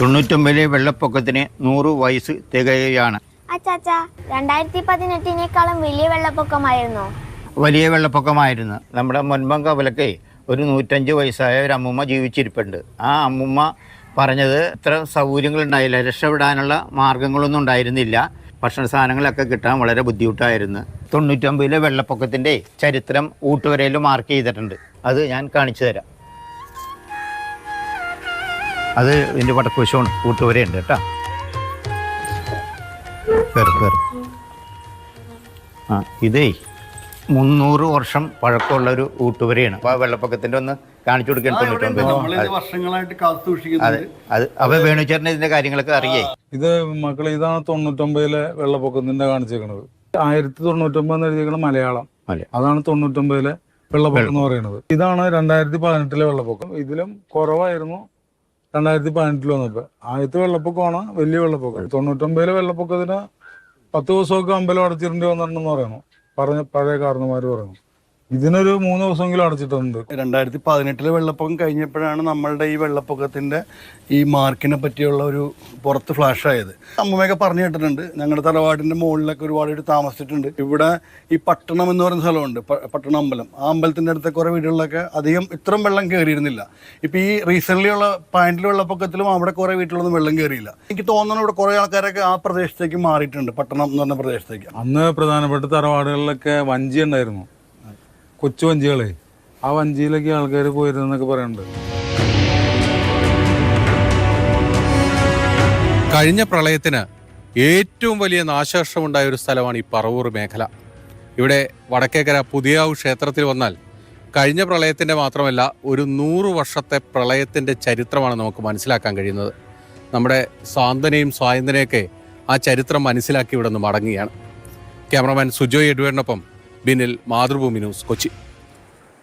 99 വെള്ളപ്പൊക്കത്തിന് 100 വയസ്സ് തികയുകയാണ്. അച്ചാച്ചാ 2018 വലിയ വെള്ളപ്പൊക്കമായിരുന്നോ? വലിയ വെള്ളപ്പൊക്കമായിരുന്നു. നമ്മുടെ മുൻപം കവലക്കെ ഒരു 105 വയസ്സായ ഒരു അമ്മൂമ്മ ജീവിച്ചിരിപ്പുണ്ട്. ആ അമ്മൂമ്മ പറഞ്ഞത് ഇത്ര സൗകര്യങ്ങൾ ഉണ്ടായില്ല, രക്ഷപ്പെടാനുള്ള മാർഗങ്ങളൊന്നും ഉണ്ടായിരുന്നില്ല, ഭക്ഷണ സാധനങ്ങളൊക്കെ കിട്ടാൻ വളരെ ബുദ്ധിമുട്ടായിരുന്നു. 99 വെള്ളപ്പൊക്കത്തിൻ്റെ ചരിത്രം ഊട്ടുവരയിൽ മാർക്ക് ചെയ്തിട്ടുണ്ട്. അത് ഞാൻ കാണിച്ചു തരാം. അത് ഇതിൻ്റെ വടക്കുവശമാണ്, ഊട്ടുവരയുണ്ട് കേട്ടോ. ആ ഇതേ 300 വർഷം പഴക്കമുള്ളൊരു ഊട്ടുവരയാണ്. അപ്പോൾ ആ വെള്ളപ്പൊക്കത്തിൻ്റെ ഒന്ന് കാണിച്ചു കൊടുക്കാൻ 99 വർഷങ്ങളായിട്ട് കാത്തു സൂക്ഷിക്കുന്നത്. അത് അപ്പോൾ വേണുചേട്ടന് ഇതിൻ്റെ കാര്യങ്ങളൊക്കെ അറിയേ. ഇത് മക്കളെ ഇതാണ് 99 വെള്ളപ്പൊക്കത്തിന്റെ കാണിച്ചേക്കണത്. 1099 എന്ന് എഴുതിയേക്കണ മലയാളം, അതാണ് 99 വെള്ളപ്പൊക്കം എന്ന് പറയുന്നത്. ഇതാണ് 2018 വെള്ളപ്പൊക്കം. ഇതിലും കുറവായിരുന്നു 2018 വന്നപ്പോ. ആദ്യത്തെ വെള്ളപ്പൊക്കമാണ് വലിയ വെള്ളപ്പൊക്കം. 99 വെള്ളപ്പൊക്കത്തിന് 10 ദിവസമൊക്കെ അമ്പലം അടച്ചിടേണ്ടി വന്നിട്ടുണ്ടെന്ന് പറയുന്നു, പഴയ കാരണന്മാര് പറയുന്നു. ഇതിനൊരു 3 ദിവസമെങ്കിലും അടച്ചിട്ടുണ്ട്. 2018 വെള്ളപ്പൊക്കം കഴിഞ്ഞപ്പോഴാണ് നമ്മളുടെ ഈ വെള്ളപ്പൊക്കത്തിന്റെ ഈ മാർക്കിനെ പറ്റിയുള്ള ഒരു പുറത്ത് ഫ്ലാഷ് ആയത്. അമ്മമ്മയൊക്കെ പറഞ്ഞു കേട്ടിട്ടുണ്ട്. ഞങ്ങളുടെ തറവാടിന്റെ മുകളിലൊക്കെ ഒരുപാട് പേര് താമസിച്ചിട്ടുണ്ട്. ഇവിടെ ഈ പട്ടണം എന്ന് പറയുന്ന സ്ഥലമുണ്ട്, പട്ടണം അമ്പലം. ആ അമ്പലത്തിന്റെ അടുത്ത കുറെ വീടുകളിലൊക്കെ അധികം ഇത്രയും വെള്ളം കയറിയിരുന്നില്ല. ഇപ്പൊ ഈ റീസെന്റ് ഉള്ള പാൻറ്റിൽ വെള്ളപ്പൊക്കത്തിലും അവിടെ കുറെ വീട്ടിലൊന്നും വെള്ളം കയറിയില്ല. എനിക്ക് തോന്നുന്നു ഇവിടെ കുറെ ആൾക്കാരൊക്കെ ആ പ്രദേശത്തേക്ക് മാറിയിട്ടുണ്ട്, പട്ടണം എന്ന് പറഞ്ഞ പ്രദേശത്തേക്ക്. അന്ന് പ്രധാനപ്പെട്ട തറവാടുകളിലൊക്കെ വഞ്ചി ഉണ്ടായിരുന്നു, കൊച്ചു വഞ്ചികളെ. ആ വഞ്ചിയിലൊക്കെ ആൾക്കാർ പോയിരുന്നൊക്കെ പറയുന്നുണ്ട്. കഴിഞ്ഞ പ്രളയത്തിന് ഏറ്റവും വലിയ നാശനഷ്ടമുണ്ടായ ഒരു സ്ഥലമാണ് ഈ പറവൂർ മേഖല. ഇവിടെ വടക്കേക്കര പുതിയാവ് ക്ഷേത്രത്തിൽ വന്നാൽ കഴിഞ്ഞ പ്രളയത്തിൻ്റെ മാത്രമല്ല ഒരു 100 വർഷത്തെ പ്രളയത്തിൻ്റെ ചരിത്രമാണ് നമുക്ക് മനസ്സിലാക്കാൻ കഴിയുന്നത്. നമ്മുടെ സാന്ത്വനയും സ്വാതന്ത്ര്യയൊക്കെ ആ ചരിത്രം മനസ്സിലാക്കി ഇവിടെ നിന്ന് മടങ്ങുകയാണ്. ക്യാമറമാൻ സുജോയ് എഡ്വേർഡിനൊപ്പം ബിനിൽ, മാതൃഭൂമി ന്യൂസ്, കൊച്ചി.